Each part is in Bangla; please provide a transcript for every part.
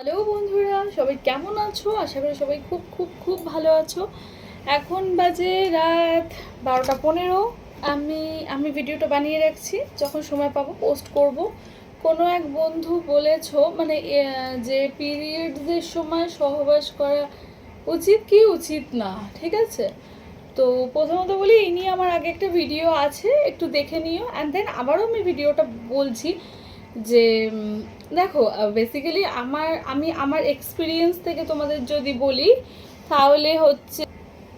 হ্যালো বন্ধুরা, সবাই কেমন আছো? আশা করি সবাই খুব খুব খুব ভালো আছো। এখন বাজে রাত 12টা 15। আমি আমি ভিডিওটা বানিয়ে রাখছি, যখন সময় পাবো পোস্ট করব। কোনো এক বন্ধু বলেছো মানে যে পিরিয়ডসের সময় সহবাস করা উচিত কি উচিত না, ঠিক আছে? তো প্রথমত বলি, এই নিয়ে আমার আগে একটা ভিডিও আছে, একটু দেখে নিও। অ্যান্ড দেন আবারও আমি ভিডিওটা বলছি যে দেখো, বেসিক্যালি আমি আমার এক্সপিরিয়েন্স থেকে তোমাদের যদি বলি,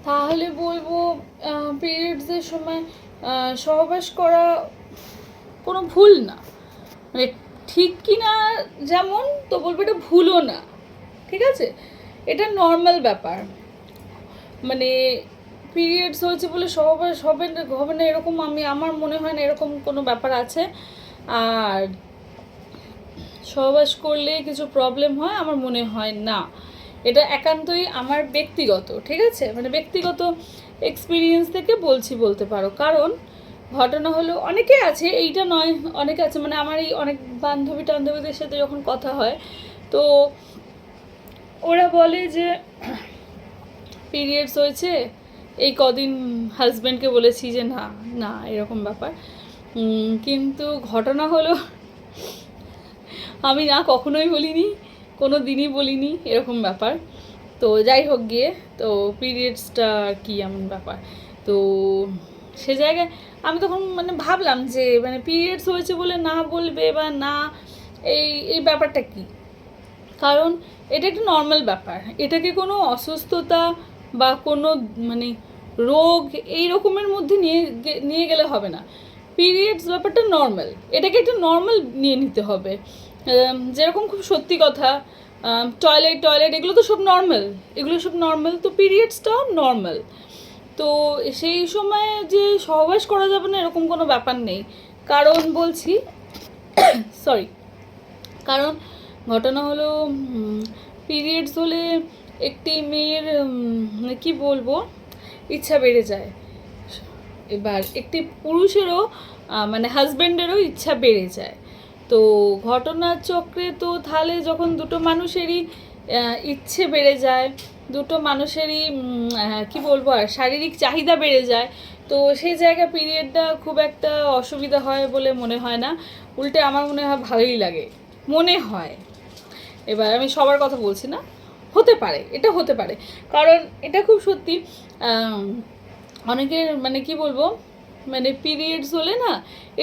তাহলে বলবো পিরিয়ডসের সময় সহবাস করা কোনো ভুল না। মানে ঠিক কি না যেমন, তো বলবো এটা ভুলও না, ঠিক আছে? এটা নর্মাল ব্যাপার। মানে পিরিয়ডস হয়েছে বলে সহবাস হবে না এরকম আমার মনে হয় না এরকম কোনো ব্যাপার আছে। আর সহবাস করলে কিছু প্রবলেম হয় আমার মনে হয় না। এটা একান্তই আমার ব্যক্তিগত, ঠিক আছে? মানে ব্যক্তিগত এক্সপিরিয়েন্স থেকে বলতে পারো। কারণ ঘটনা হলো, অনেকে আছে, এইটা নয়, অনেকে আছে, মানে আমার এই অনেক বান্ধবীদের সাথে যখন কথা হয়, তো ওরা বলে যে পিরিয়ডস হয়েছে, এই কদিন হাজব্যান্ডকে বলেছি যে না না এরকম ব্যাপার। কিন্তু ঘটনা হলো, আমি না কখনোই বলিনি, কোনো দিনই বলিনি এরকম ব্যাপার। তো যাই হোক গিয়ে, তো পিরিয়ডসটা কি এমন ব্যাপার? তো সে জায়গায় আমি তখন মানে ভাবলাম যে মানে পিরিয়ডস হয়েছে বলে না বলবে বা না, এই এই ব্যাপারটা কি? কারণ এটা একটা নর্মাল ব্যাপার, এটাকে কোনো অসুস্থতা বা কোনো মানে রোগ এই রকমের মধ্যে নিয়ে গেলে হবে না। পিরিয়ডস ব্যাপারটা নর্মাল, এটাকে একটা নর্মাল নিয়ে নিতে হবে। যেরকম খুব সত্যি কথা, টয়লেট এগুলো তো সব নর্মাল, তো পিরিয়ডসটাও নর্মাল। তো সেই সময় যে সহবাস করা যাবে না এরকম কোনো ব্যাপার নেই। কারণ বলছি সরি, কারণ ঘটনা হলো পিরিয়ডস হলে একটি মেয়ের মানে কী বলবো, ইচ্ছা বেড়ে যায়। এবার একটি পুরুষেরও মানে হাজব্যান্ডেরও ইচ্ছা বেড়ে যায়। তো ঘটনার চক্রে তো তাহলে যখন দুটো মানুষেরই ইচ্ছে বেড়ে যায়, দুটো মানুষেরই কি বলবো আর শারীরিক চাহিদা বেড়ে যায়, তো সেই জায়গায় পিরিয়ডটা খুব একটা অসুবিধা হয় বলে মনে হয় না। উল্টে আমার মনে হয় ভালোই লাগে, মনে হয়। এবার আমি সবার কথা বলছি না, হতে পারে, এটা হতে পারে। কারণ এটা খুব সত্যি, অনেকের মানে কি বলবো, মানে পিরিয়ডস হলে না,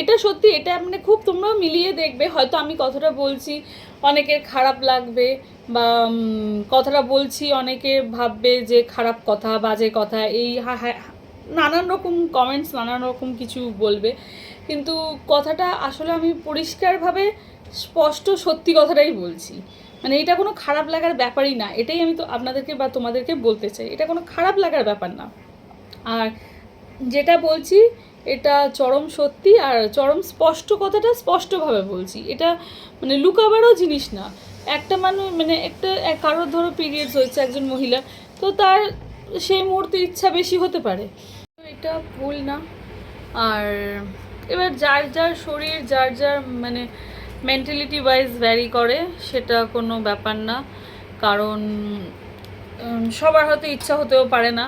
এটা সত্যি, এটা মানে খুব তোমরাও মিলিয়ে দেখবে। হয়তো আমি কথাটা বলছি অনেকের খারাপ লাগবে, বা কথাটা বলছি অনেকে ভাববে যে খারাপ কথা, বাজে কথা, এই নানান রকম কমেন্টস, নানান রকম কিছু বলবে। কিন্তু কথাটা আসলে আমি পরিষ্কারভাবে স্পষ্ট সত্যি কথাটাই বলছি। মানে এটা কোনো খারাপ লাগার ব্যাপারই না, এটাই আমি তো আপনাদেরকে বা তোমাদেরকে বলতে চাই, এটা কোনো খারাপ লাগার ব্যাপার না। আর যেটা বলছি এটা চরম সত্যি, আর চরম স্পষ্ট, কথাটা স্পষ্টভাবে বলছি। এটা মানে লুকাবারও জিনিস না। একটা মানুষ মানে কারোর ধরো পিরিয়ডস হয়েছে একজন মহিলা, তো তার সেই মুহূর্তে ইচ্ছা বেশি হতে পারে, এটা ভুল না। আর এবার যার যার শরীর, যার যার মানে মেন্টালিটি ওয়াইজ ভ্যারি করে, সেটা কোনো ব্যাপার না। কারণ সবার হয়তো ইচ্ছা হতেও পারে না,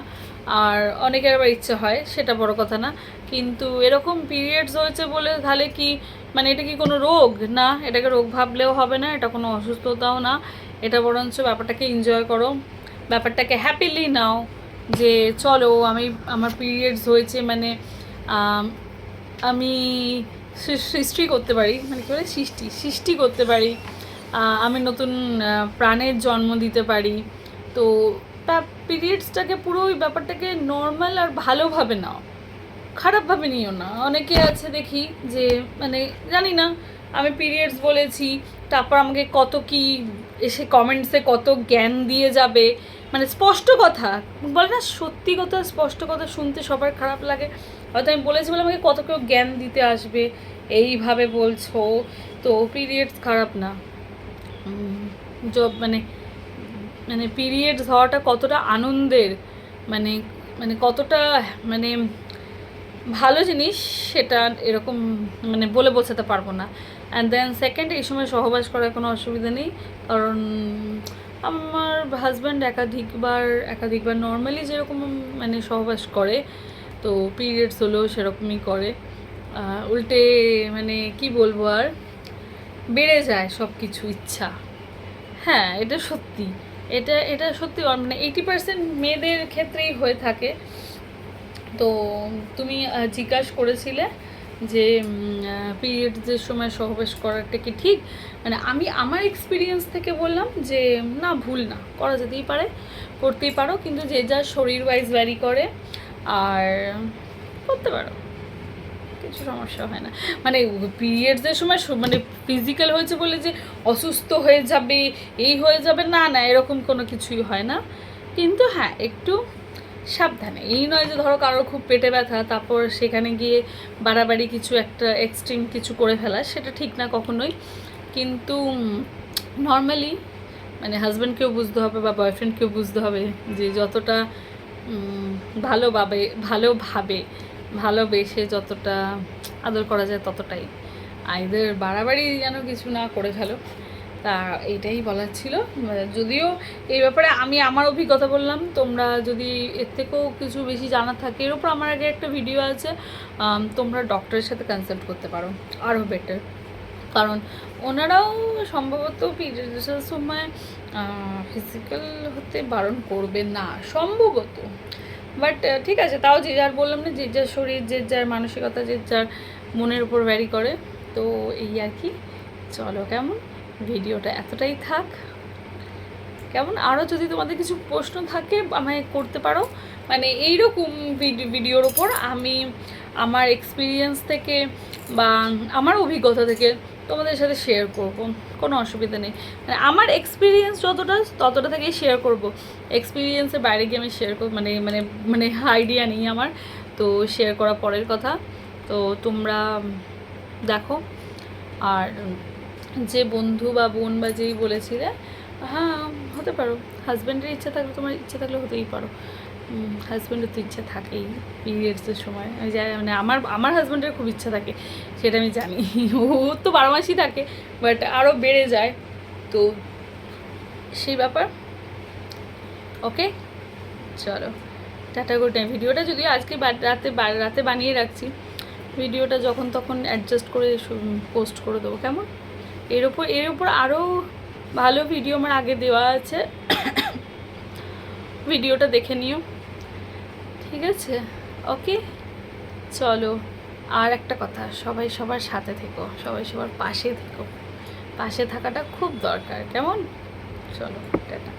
আর অনেকের আবার ইচ্ছা হয়, সেটা বড় কথা না। কিন্তু এরকম পিরিয়ডস হয়েছে বলে তাহলে কি মানে এটা কি কোনো রোগ? না, এটাকে রোগ ভাবলেও হবে না, এটা কোনো অসুস্থতাও না। এটা বরঞ্চ ব্যাপারটাকে এনজয় করো, ব্যাপারটাকে হ্যাপিলি নাও, যে চলো আমার পিরিয়ডস হয়েছে মানে আমি সৃষ্টি করতে পারি, মানে কী বলে, সৃষ্টি করতে পারি, আমি নতুন প্রাণের জন্ম দিতে পারি। তো পিরিয়ডসটাকে পুরো ওই ব্যাপারটাকে নর্মাল আর ভালোভাবে নাও, খারাপভাবে নিও না। অনেকে আছে দেখি যে মানে জানি না, আমি পিরিয়ডস বলেছি, তারপর আমাকে কত কি এসে কমেন্টসে কত জ্ঞান দিয়ে যাবে। মানে স্পষ্ট কথা বলে না, সত্যি কথা স্পষ্ট কথা শুনতে সবার খারাপ লাগে। হয়তো আমি বলেছি বলে আমাকে কত কেউ জ্ঞান দিতে আসবে, এইভাবে বলছো। তো পিরিয়ডস খারাপ না, মানে মানে পিরিয়ডস হওয়াটা কতটা আনন্দের, মানে মানে কতটা মানে ভালো জিনিস, সেটা এরকম মানে বলে বোঝাতে পারবো না। অ্যান্ড দেন সেকেন্ড, এই সময় সহবাস করার কোনো অসুবিধা নেই, কারণ আমার হাজব্যান্ড একাধিকবার নর্মালি যেরকম মানে সহবাস করে, তো পিরিয়ডস হলেও সেরকমই করে। উল্টে মানে কি বলবো, আর বেড়ে যায় সব কিছু ইচ্ছা। হ্যাঁ, এটা সত্যি, এটা সত্যি, মানে 80% মেয়েদের ক্ষেত্রেই হয়ে থাকে। তো তুমি জিজ্ঞাসা করেছিলে যে পিরিয়ডসের সময় সহবাস করাটা কি ঠিক, মানে আমি আমার এক্সপিরিয়েন্স থেকে বললাম যে না, ভুল না, করা যেতেই পারে, করতেই পারো, কিন্তু যে যার শরীর ওয়াইজ ভ্যারি করে, আর করতে পারো, কিছু সমস্যা হয় না। মানে পিরিয়ডসের সময় মানে ফিজিক্যাল হয়েছে বলে যে অসুস্থ হয়ে যাবে, এই হয়ে যাবে, না না, এরকম কোনো কিছুই হয় না। কিন্তু হ্যাঁ, একটু সাবধানে, এই নয় যে ধরো কারোর খুব পেটে ব্যথা, তারপর সেখানে গিয়ে বাড়াবাড়ি কিছু একটা এক্সট্রিম কিছু করে ফেলা, সেটা ঠিক না কখনোই। কিন্তু নর্মালি মানে হাজব্যান্ডকেও বুঝতে হবে বা বয়ফ্রেন্ডকেও বুঝতে হবে যে যতটা ভালোবেসে যতটা আদর করা যায় ততটাই, আইদের বাড়াবাড়ি যেন কিছু না করে ফেলো। তা এইটাই বলার ছিল। যদিও এই ব্যাপারে আমি আমার অভিজ্ঞতা বললাম, তোমরা যদি এর থেকেও কিছু বেশি জানার থাকে, এর উপর আমার আগে একটা ভিডিও আছে, তোমরা ডক্টরের সাথে কনসাল্ট করতে পারো, আরও বেটার। কারণ ওনারাও সম্ভবত পিরিয়ডসের সময় ফিজিক্যাল হতে বারণ করবে না সম্ভবত, বাট ঠিক আছে, তাও যে যার, বললাম না, যে যার শরীর, যে যার মানসিকতা, যে যার মনের উপর ভ্যারি করে। তো এই আর কি, চলো কেমন, ভিডিওটা এতটাই থাক কেমন। আরও যদি তোমাদের কিছু প্রশ্ন থাকে আমায় করতে পারো, মানে এইরকম ভিডিওর ওপর আমি আমার এক্সপিরিয়েন্স থেকে বা আমার অভিজ্ঞতা থেকে তোমাদের সাথে শেয়ার করব, কোনো অসুবিধা নেই। মানে আমার এক্সপিরিয়েন্স ততটা থেকেই শেয়ার করব, এক্সপিরিয়েন্সের বাইরে গিয়ে আমি শেয়ার করব মানে মানে মানে আইডিয়া নেই আমার, তো শেয়ার করা পরের কথা। তো তোমরা দেখো, আর যে বন্ধু বা বোন বা যেই বলেছিলে, হ্যাঁ হতে পারো, হাজব্যান্ডের ইচ্ছা থাকলে, তোমার ইচ্ছা থাকলে হতেই পারো। হাজব্যান্ডের তো ইচ্ছা থাকেই পিরিয়ডসের সময়, আমি জানি, মানে আমার হাজব্যান্ডের খুব ইচ্ছা থাকে, সেটা আমি জানি। ও তো 12 মাসই থাকে, বাট আরও বেড়ে যায়, তো সেই ব্যাপার। ওকে, চলো টাটা, গুড নাইট। ভিডিওটা যদিও আজকে রাতে বানিয়ে রাখছি, ভিডিওটা যখন তখন অ্যাডজাস্ট করে পোস্ট করে দেবো, কেমন। এর উপর আরও ভালো ভিডিও আমার আগে দেওয়া আছে, ভিডিওটা দেখে নিও, ঠিক আছে। ওকে, চলো। আর একটা কথা, সবাই সবার সাথে থেকো, সবাই সবার পাশে থেকো, পাশে থাকাটা খুব দরকার, কেমন। চলো টাটা।